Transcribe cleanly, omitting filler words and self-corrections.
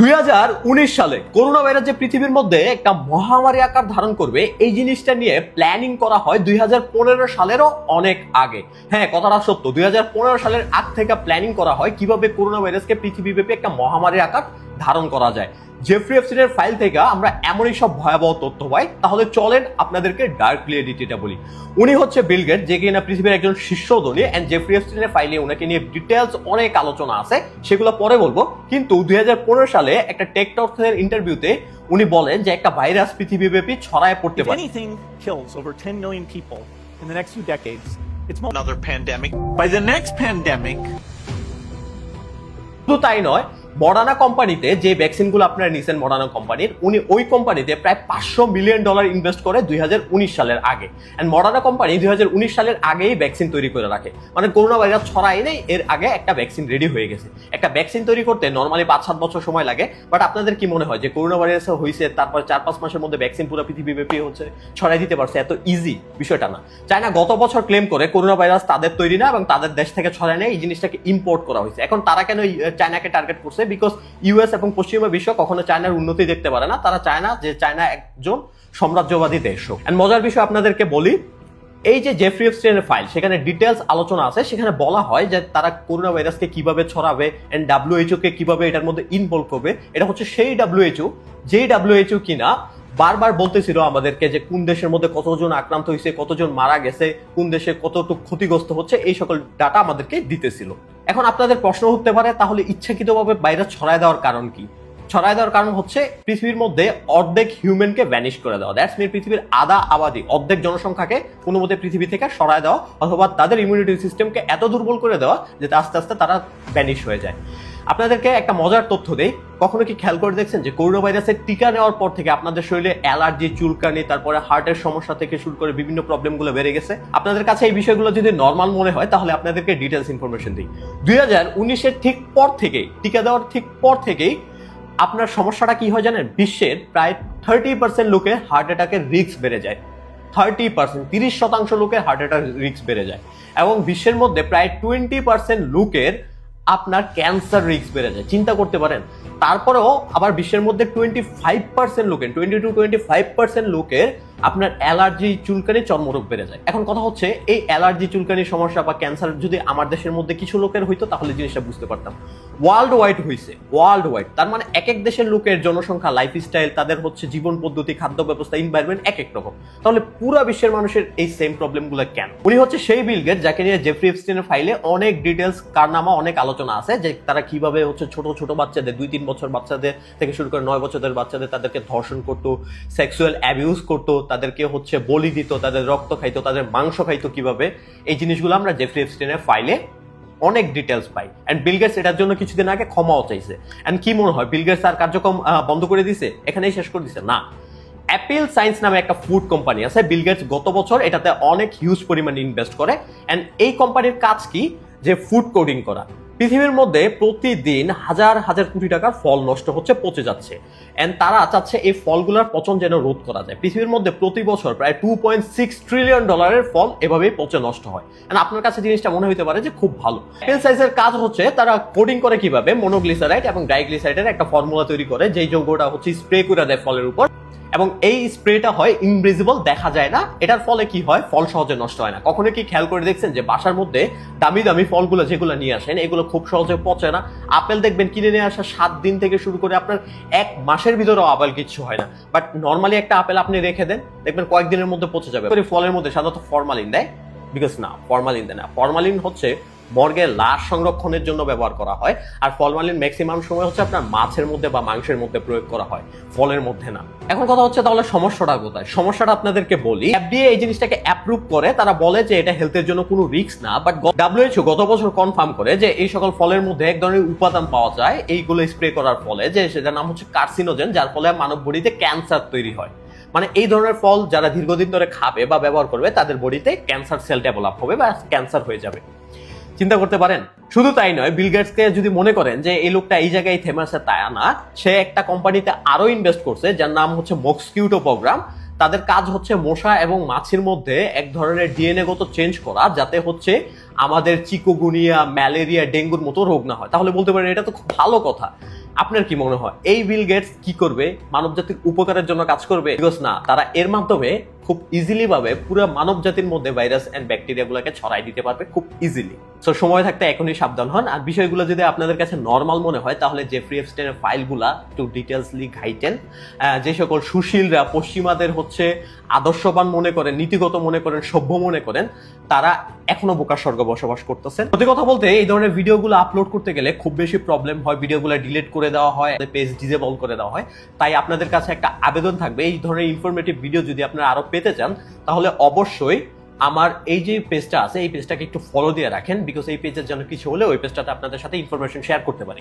2019 সালে corona virus যে পৃথিবীর মধ্যে একটা মহামারী আকার ধারণ করবে এই জিনিসটা নিয়ে প্ল্যানিং করা হয় 2015 সালেরও অনেক আগে। হ্যাঁ, কথাটা সত্য। 2015 সালের আগ থেকে প্ল্যানিং করা হয় কিভাবে করোনা ভাইরাসকে পৃথিবীব্যাপী একটা মহামারী আকার ধারণ করা যায়। জেফ্রি এপস্টাইনের ফাইল থেকে আমরা এমনই সব ভয়াবহ তথ্য পাই। তাহলে চলেন আপনাদেরকে ডার্ক রিয়েলিটিটা বলি। উনি হচ্ছে বিল গেটস, যে কিনা পৃথিবীর একজন শীর্ষ ধনী, এন্ড জেফ্রি এপস্টাইনের ফাইলে ওনাকে নিয়ে ডিটেইলস অনেক আলোচনা আছে, সেগুলো পরে বলবো। কিন্তু 2015 সালে একটা টেক টক্সের ইন্টারভিউতে উনি বলেন যে একটা ভাইরাস পৃথিবীব্যাপী ছড়ায় পড়তে If পারে। anything kills over 10 million people in the next few decades, it's more. Another pandemic. By the next pandemic, শুধু তাই নয়, মডার্না কোম্পানিতে যে ভ্যাকসিনগুলো আপনারা নিছেন মডার্না কোম্পানির, উনি ওই কোম্পানিতে প্রায় $500 মিলিয়ন ইনভেস্ট করে 2019 সালের আগে। এন্ড মডার্না কোম্পানি 2019 সালের আগেই ভ্যাকসিন তৈরি করে রাখে, মানে করোনা ভাইরাস ছড়ায় নেই, এর আগে একটা ভ্যাকসিন রেডি হয়ে গেছে। একটা ভ্যাকসিন তৈরি করতে নর্মালি 5-7 বছর সময় লাগে। বাট আপনাদের কি মনে হয় যে করোনা ভাইরাস হয়েছে তারপর 4-5 মাসের মধ্যে ভ্যাকসিন পুরো পৃথিবীব্যাপী হচ্ছে ছড়াই দিতে পারছে? এত ইজি বিষয়টা না। চায়না গত বছর ক্লেম করে করোনা ভাইরাস তাদের তৈরি না এবং তাদের দেশ থেকে ছড়ায় নেই, এই জিনিসটাকে ইম্পোর্ট করা হয়েছে। এখন তারা কেন চায়নাকে টার্গেট করছে? বিকজ ইউএস এবং পশ্চিমা বিশ্ব কখনো চায়নার উন্নতি দেখতে পারে না। তারা চায় না যে চায়না একজন সাম্রাজ্যবাদী দেশ হোক। এন্ড মজার বিষয় আপনাদেরকে বলি, এই যে জেফ্রি এপস্টাইনের ফাইল, সেখানে ডিটেলস আলোচনা আছে। সেখানে বলা হয় যে তারা করোনা ভাইরাসকে কিভাবে ছড়াবে এন্ড WHO কে কিভাবে এটার মধ্যে ইনভলভ করবে। এটা হচ্ছে সেই WHO, যেই WHO কিনা বারবার বলতেছিল আমাদেরকে যে কোন দেশের মধ্যে কতজন আক্রান্ত হয়েছে, কতজন মারা গেছে, কোন দেশে কতটুকু ক্ষতিগ্রস্ত হচ্ছে, এই সকল ডাটা আমাদেরকে দিতেছিল। এখন আপনাদের প্রশ্ন হতে পারে, তাহলে ইচ্ছাকৃতভাবে ভাইরাস ছড়ায় দেওয়ার কারণ কি? ছড়ায় দেওয়ার কারণ হচ্ছে পৃথিবীর মধ্যে অর্ধেক হিউম্যানকে ভ্যানিশ করে দেওয়া। দ্যাটস মিন পৃথিবীর আধা আবাদি, অর্ধেক জনসংখ্যাকে কোনো মতে পৃথিবী থেকে সরায় দেওয়া, অথবা তাদের ইমিউনিটি সিস্টেমকে এত দুর্বল করে দেওয়া যে আস্তে আস্তে তারা ভ্যানিশ হয়ে যায়। আপনাদেরকে একটা মজার তথ্য দেই, কখনো কি খেয়াল করে দেখছেন যে করোনা ভাইরাসের টিকা নেওয়ার পর থেকে আপনাদের শরীরে অ্যালার্জি, চুলকানি, তারপরে হার্টের সমস্যা থেকে শুরু করে বিভিন্ন প্রবলেমগুলো বেড়ে গেছে? আপনাদের কাছে এই বিষয়গুলো যদি নর্মাল মনে হয় তাহলে আপনাদেরকে ডিটেলস ইনফরমেশন দিই। 2019-এর ঠিক পর থেকেই, টিকা দেওয়ার ঠিক পর থেকেই আপনার সমস্যাটা কি হয় জানেন? বিশ্বের প্রায় 30% লোকের হার্ট অ্যাটাকের রিস্ক বেড়ে যায়। 30%, 30% লোকের হার্ট অ্যাটাক রিস্ক বেড়ে যায়। এবং বিশ্বের মধ্যে প্রায় 20% লোকের আপনার ক্যান্সার রিস্ক বেড়ে যায়। চিন্তা করতে পারেন। তারপরেও আবার বিশ্বের মধ্যে 25% লোকের, 20-25% লোকের আপনার অ্যালার্জি, চুলকানি, চর্মরোগ বেড়ে যায়। এখন কথা হচ্ছে, এই অ্যালার্জি, চুলকানির সমস্যা বা ক্যান্সার যদি আমার দেশের মধ্যে কিছু লোকের হইতো তাহলে জিনিসটা বুঝতে পারতাম। ওয়ার্ল্ড ওয়াইড হয়েছে, ওয়ার্ল্ড ওয়াইড। তার মানে এক এক দেশের লোকের জনসংখ্যা, লাইফস্টাইল, তাদের হচ্ছে জীবন পদ্ধতি, খাদ্য ব্যবস্থা, এনভায়রনমেন্ট এক এক রকম। তাহলে পুরো বিশ্বের মানুষের এই সেম প্রবলেমগুলো কেন? উনি হচ্ছে সেই বিল গেটস যাকে নিয়ে জেফ্রি এপস্টাইনের ফাইলে অনেক ডিটেলস, কারনামা, অনেক আলোচনা আছে যে তারা কিভাবে হচ্ছে ছোট ছোট বাচ্চাদের, 2-3 বছর বাচ্চাদের থেকে শুরু করে 9 বছরের বাচ্চাদের তাদেরকে ধর্ষণ করতো, সেক্সুয়াল অ্যাবিউজ করতো, তাদেরকে হচ্ছে বলি দিত, তাদের রক্ত খাইতো, তাদের মাংস খাইতো কিভাবে। এই জিনিসগুলো আমরা জেফ্রি এপস্টাইনের ফাইলে অনেক ডিটেলস পাই। এন্ড বিল গেটস এটার জন্য কিছুদিন আগে ক্ষমাও চাইছে। এন্ড কি মনে হয়, বিল গেটস তার কার্যক্রম বন্ধ করে দিছে, এখানেই শেষ করে দিছে? না। অ্যাপেল সায়েন্স নামে একটা ফুড কোম্পানি আছে, বিল গেটস গত বছর এটাতে অনেক হিউজ পরিমাণে ইনভেস্ট করে। এন্ড এই কোম্পানির কাজ কি? যে ফুড কোডিং করা। পৃথিবীর মধ্যে প্রতিদিন হাজার হাজার কোটি টাকার ফল নষ্ট হচ্ছে, পচে যাচ্ছে। এন্ড তারা চাচ্ছে এই ফলগুলোর পচন যেন রোধ করা যায়। পৃথিবীর মধ্যে প্রতি বছর প্রায় $2.6 ট্রিলিয়ন ফল এভাবেই পচে নষ্ট হয়। এন্ড আপনার কাছে জিনিসটা মনে হতে পারে যে খুব ভালো। অ্যাপেল সায়েন্সের কাজ হচ্ছে তারা কোডিং করে কিভাবে মনোগ্লিসারাইড এবং ডাইগ্লিসারাইডের একটা ফর্মুলা তৈরি করে, যেই যৌগটা হচ্ছে স্প্রে করে দেয় ফলের উপর। এবং এই স্প্রেটা হয় ইনভিজিবল, দেখা যায় না। এটার ফলে কি হয়? ফল সহজে নষ্ট হয় না। কখনো কি খেয়াল করে দেখছেন যে বাসার মধ্যে দামি দামি ফলগুলো যেগুলো নিয়ে আসেন, এগুলো খুব সহজে পচে না? আপেল দেখবেন কিনে নিয়ে আসা 7 দিন থেকে শুরু করে আপনার 1 মাসের ভিতরেও আপেল কিচ্ছু হয় না। বাট নর্মালি একটা আপেল আপনি রেখে দেন, দেখবেন কয়েকদিনের মধ্যে পচে যাবে। ফলের মধ্যে সাধারণত ফরমালিন দেয়, বিকজ না, ফরমালিন দেয় না। ফরমালিন হচ্ছে মর্গের লাশ সংরক্ষণের জন্য ব্যবহার করা হয়। আর ফরমালিন ম্যাক্সিমাম সময় হচ্ছে আপনার মাছের মধ্যে বা মাংসের মধ্যে প্রয়োগ করা হয়, ফলের মধ্যে না। এখন কথা হচ্ছে, তাহলে সমস্যাটা কোথায়? সমস্যাটা আপনাদেরকে বলি। FDA এই জিনিসটাকে অ্যাপ্রুভ করে, তারা বলে যে এটা হেলথের জন্য কোনো রিস্ক না। বাট WHO গত বছর কনফার্ম করে যে এই সকল ফলের মধ্যে এক ধরনের উপাদান পাওয়া যায় এইগুলো স্প্রে করার ফলে, যে সেটার নাম হচ্ছে কার্সিনোজেন, যার ফলে মানব বডিতে ক্যান্সার তৈরি হয়। মানে এই ধরনের ফল যারা দীর্ঘদিন ধরে খাবে বা ব্যবহার করবে তাদের বডিতে ক্যান্সার সেল ডেভেলপ হবে বা ক্যান্সার হয়ে যাবে। চিন্তা করতে পারেন? শুধু তাই নয়, বিল গেটসকে যদি মনে করেন যে এই লোকটা এই জায়গায় থেমে আছে, তাই না। সে একটা কোম্পানিতে আরো ইনভেস্ট করছে যার নাম হচ্ছে মস্কিউটো প্রোগ্রাম। তাদের কাজ হচ্ছে মশা এবং মাছির মধ্যে এক ধরনের ডিএনএ গত চেঞ্জ করা, যাতে হচ্ছে আমাদের চিকুনগুনিয়া, ম্যালেরিয়া, ডেঙ্গুর মতো রোগ না হয়। তাহলে বলতে পারেন এটা তো খুব ভালো কথা। আপনার কি মনে হয় এই বিল গেটস কি করবে? মানবজাতির উপকারের জন্য কাজ করবে? বিকজ না, তারা এর মাধ্যমে খুব ইজিলি ভাবে পুরো মানবজাতির মধ্যে ভাইরাস এন্ড ব্যাকটেরিয়া গুলোকে ছড়াই দিতে পারবে খুব ইজিলি। সো সময় থাকতে এখনই সাবধান হন। আর বিষয়গুলো যদি আপনাদের কাছে নর্মাল মনে হয় তাহলে জেফ্রি এপস্টাইনের ফাইলগুলা একটু ডিটেলসলি ঘাইটেন। যে সকল সুশীলরা পশ্চিমাদের হচ্ছে আদর্শবান মনে করেন, নীতিগত মনে করেন, সভ্য মনে করেন, তারা এখনো বোকার স্বর্গে বসবাস করতেছেন। সত্যি কথা বলতে এই ধরনের ভিডিওগুলো আপলোড করতে গেলে খুব বেশি প্রবলেম হয়, ভিডিওগুলো ডিলিট করে দেওয়া হয়, পেজ ডিসেবল করে দেওয়া হয়। তাই আপনাদের কাছে একটা আবেদন থাকবে, এই ধরনের ইনফরমেটিভ ভিডিও যদি আপনারা আরো পেতে চান তাহলে অবশ্যই আমার এই যে পেজটা আছে এই পেজটাকে একটু ফলো দিয়ে রাখেন, বিকজ এই পেজের জন্য কিছু হলে ওই পেজটাতে আপনাদের সাথে ইনফরমেশন শেয়ার করতে পারি।